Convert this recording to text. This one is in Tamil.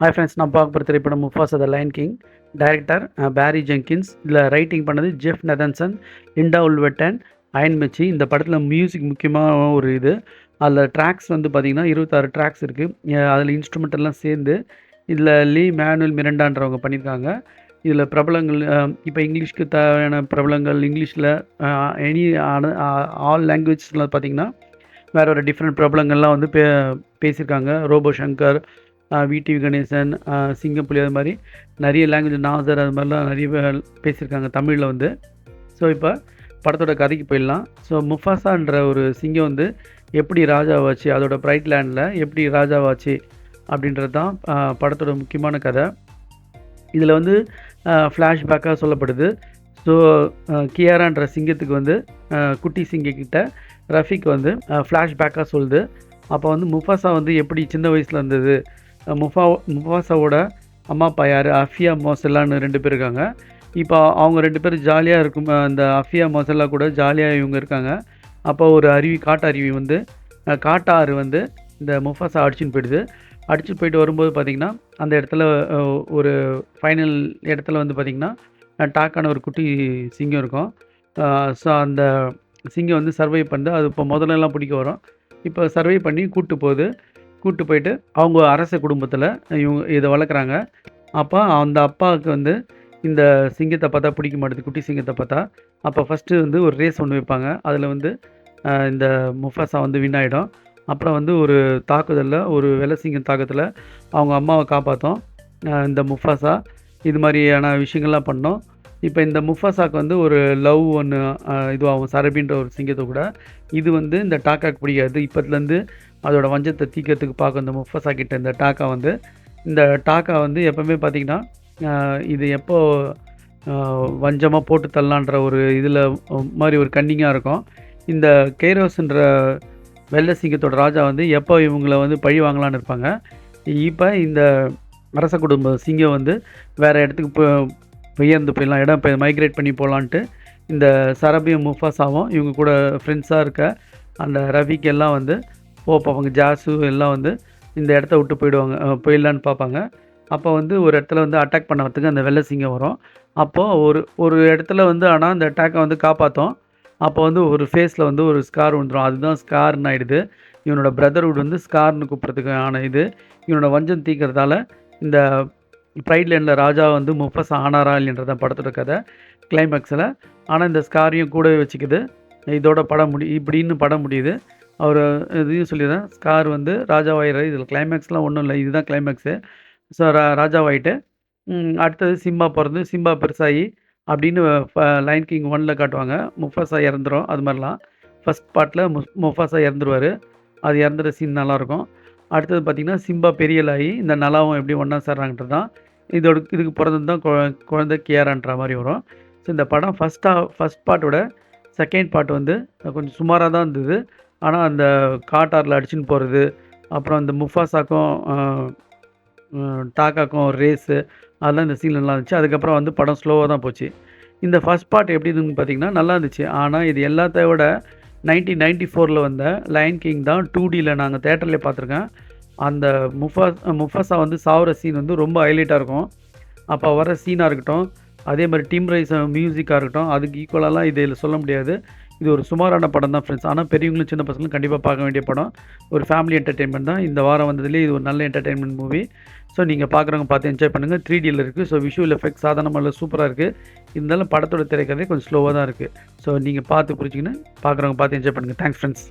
ஹாய் ஃப்ரெண்ட்ஸ், நான் பார்க்க போகிற திரைப்படம் முஃபாசா த லயன் கிங். டைரக்டர் பேரி ஜெங்கின்ஸ். இதில் ரைட்டிங் பண்ணது ஜெஃப் நெதன்சன், லிண்டா உல்வெட்டன், அயன் மெச்சி. இந்த படத்தில் மியூசிக் முக்கியமான ஒரு இது. அதில் ட்ராக்ஸ் வந்து பார்த்திங்கன்னா 26 ட்ராக்ஸ் இருக்குது. அதில் இன்ஸ்ட்ருமெண்டெல்லாம் சேர்ந்து இதில் லீ மேனுவல் மிரண்டான்றவங்க பண்ணியிருக்காங்க. இதில் பிரபலங்கள் இப்போ இங்கிலீஷ்க்கு தேவையான பிரபலங்கள் இங்கிலீஷில் எனி ஆல் லாங்குவேஜஸில் பார்த்திங்கன்னா வேறு ஒரு டிஃப்ரெண்ட் பிரபலங்கள்லாம் வந்து பேசியிருக்காங்க. ரோபோ சங்கர், விடிவி கணேசன், சிங்கப்புலி, அது மாதிரி நிறைய லாங்குவேஜ், நாசர், அது மாதிரிலாம் நிறைய பேசியிருக்காங்க தமிழில் வந்து. ஸோ இப்போ படத்தோட கதைக்கு போயிடலாம். ஸோ முஃபாசான்ற ஒரு சிங்கம் வந்து எப்படி ராஜாவாச்சு, அதோட பிரைட் லேண்டில் எப்படி ராஜாவாச்சு அப்படின்றது தான் படத்தோட முக்கியமான கதை. இதில் வந்து ஃப்ளாஷ்பேக்காக சொல்லப்படுது. ஸோ கியாரான்ற சிங்கத்துக்கு வந்து குட்டி சிங்கக்கிட்ட ரஃபிக் வந்து ஃப்ளாஷ்பேக்காக சொல்லுது. அப்போ வந்து முஃபாசா வந்து எப்படி சின்ன வயசில் இருந்தது, முஃபாசாவோட அம்மா அப்பா யார், அஃபியா மோசல்லான்னு 2 பேர் இருக்காங்க. இப்போ அவங்க 2 பேரும் ஜாலியாக இருக்கும். அந்த அஃபியா மோசல்லா கூட ஜாலியாக இவங்க இருக்காங்க. அப்போ ஒரு அருவி, காட்டருவி வந்து காட்டாறு வந்து இந்த முஃபாசா அடிச்சுன்னு போயிடுது. அடிச்சுட்டு போயிட்டு வரும்போது பார்த்திங்கன்னா அந்த இடத்துல ஒரு ஃபைனல் இடத்துல வந்து பார்த்திங்கன்னா டாக்கான ஒரு குட்டி சிங்கம் இருக்கும். ஸோ அந்த சிங்கம் வந்து சர்வை பண்ணுது. அது இப்போ முதல்லலாம் பிடிக்க வரும். இப்போ சர்வை பண்ணி கூப்பிட்டு போயிட்டு அவங்க அரச குடும்பத்தில் இவங்க இதை வளர்க்குறாங்க. அப்போ அந்த அப்பாவுக்கு வந்து இந்த சிங்கத்தை பார்த்தா பிடிக்க மாட்டேது, குட்டி சிங்கத்தை பார்த்தா. அப்போ ஃபஸ்ட்டு வந்து ஒரு ரேஸ் ஒன்று வைப்பாங்க. அதில் வந்து இந்த முஃபாசா வந்து வின் ஆகிடும். அப்புறம் வந்து ஒரு தாக்குதலில், ஒரு வெள்ளை சிங்கம் தாக்கத்தில் அவங்க அம்மாவை காப்பாற்றும் இந்த முஃபாசா. இது மாதிரியான விஷயங்கள்லாம் பண்ணோம். இப்போ இந்த முஃபாசாக்கு வந்து ஒரு லவ் ஒன்று இதுவாகும், சரபின்ற ஒரு சிங்கத்தை கூட. இது வந்து இந்த டாக்காக்கு பிடிக்காது. இப்போத்துலேருந்து அதோட வஞ்சத்தை தீக்கிறதுக்கு பார்க்கும் இந்த முஃபாசா கிட்ட இந்த டாக்கா வந்து எப்போவுமே பார்த்திங்கன்னா இது எப்போ வஞ்சமாக போட்டு தள்ளலான்ற ஒரு இதில் மாதிரி ஒரு கன்னிங்காக இருக்கும். இந்த கெய்ரோஸ்ன்ற வெள்ளை சிங்கத்தோட ராஜா வந்து எப்போ இவங்களை வந்து பழி வாங்கலான்னு இருப்பாங்க. இப்போ இந்த அரச குடும்ப சிங்கம் வந்து வேறு இடத்துக்கு பெயர்ந்து போயிடலாம், இடம் மைக்ரேட் பண்ணி போகலான்ட்டு இந்த சரபியும் முஃபாசாவும் இவங்க கூட ஃப்ரெண்ட்ஸாக இருக்க அந்த ரஃபிக் எல்லாம் வந்து பார்ப்பாங்க. ஜாசு எல்லாம் வந்து இந்த இடத்த விட்டு போயிடலான்னு பார்ப்பாங்க. அப்போ வந்து ஒரு இடத்துல வந்து அட்டாக் பண்ண வரத்துக்கு அந்த வெள்ளை சிங்கம் வரும். அப்போது ஒரு இடத்துல வந்து ஆனால் அந்த அட்டாக்கை வந்து காப்பாற்றும். அப்போ வந்து ஒரு ஃபேஸில் வந்து ஒரு ஸ்கார் வந்துடும். அதுதான் ஸ்கார்னு ஆகிடுது. இவனோட பிரதர்வுட் வந்து ஸ்கார்னு கூப்பிட்றதுக்கான இது. இவனோட வஞ்சம் தீக்கிறதால இந்த ப்ரைட் லேண்டில் ராஜா வந்து முஃபாசா ஆனாரா இல்லைன்றதான் படத்தோட கதை கிளைமேக்ஸில். ஆனால் இந்த ஸ்காரையும் கூடவே வச்சுக்குது. இதோட இப்படின்னு படம் முடியுது. அவர் இதையும் சொல்லிடுறேன், ஸ்கார் வந்து ராஜாவாயிடுறாரு. இதில் கிளைமேக்ஸ்லாம் ஒன்றும் இல்லை, இதுதான் கிளைமேக்ஸு. ஸோ ராஜாவாயிட்டு அடுத்தது சிம்பா பிறந்து சிம்பா பெருசாகி அப்படின்னு லயன் கிங் 1ல் காட்டுவாங்க. முஃபாசா இறந்துரும். அது மாதிரிலாம் ஃபஸ்ட் பார்ட்டில் முஃபாசா இறந்துருவார். அது இறந்துற சீன் நல்லாயிருக்கும். அடுத்தது பார்த்திங்கன்னா சிம்பா பெரியலாகி இந்த நலாவும் எப்படி ஒன்றா சேர்றாங்கன்றது தான் இதுக்கு பிறந்தது தான் குழந்தை கியாரான்ற மாதிரி வரும். ஸோ இந்த படம் ஃபஸ்ட் பார்ட்டோட செகண்ட் பார்ட் வந்து கொஞ்சம் சுமாராக தான் இருந்தது. ஆனால் அந்த காட்டாரில் அடிச்சுன்னு போகிறது, அப்புறம் இந்த முஃபாசாக்கும் டாக்காக்கும் ஒரு ரேஸு, அதெல்லாம் இந்த சீன் நல்லா இருந்துச்சு. அதுக்கப்புறம் வந்து படம் ஸ்லோவாக தான் போச்சு. இந்த ஃபஸ்ட் பார்ட் எப்படி இருந்துன்னு பார்த்திங்கன்னா நல்லா இருந்துச்சு. ஆனால் இது எல்லாத்த விட 1994 வந்த லயன் கிங் தான் 2Dயில் நாங்கள் தேட்டர்லேயே பார்த்துருக்கேன். அந்த முஃபாசா வந்து சாவுற சீன் வந்து ரொம்ப ஹைலைட்டாக இருக்கும். அப்போ வர சீனாக இருக்கட்டும், அதே மாதிரி டீம் ரைஸ் மியூசிக்காக இருக்கட்டும், அதுக்கு ஈக்குவலாலாம் இதில் சொல்ல முடியாது. இது ஒரு சுமாரான படம் தான் ஃப்ரெண்ட்ஸ். ஆனால் பெரியவங்களும் சின்ன பசங்களும் கண்டிப்பாக பார்க்க வேண்டிய படம். ஒரு ஃபேமிலி என்டர்டெயின்மெண்ட் தான். இந்த வாரம் வந்ததுலேயே இது ஒரு நல்ல என்டர்டெயின்மெண்ட் மூவி. ஸோ நீங்கள் பார்க்குறவங்க பார்த்து என்ஜாய் பண்ணுங்கள். 3Dயில் இருக்குது. ஸோ விஷுவல் எஃபெக்ட்ஸ் சாதாரணமாக சூப்பராக இருக்குது. இருந்தாலும் படத்தோட திரைக்கதை கொஞ்சம் ஸ்லோவாக தான் இருக்குது. ஸோ நீங்கள் பார்த்து புரிஞ்சிங்கன்னா பார்க்குறவங்க பார்த்து என்ஜாய் பண்ணுங்கள். Thanks friends.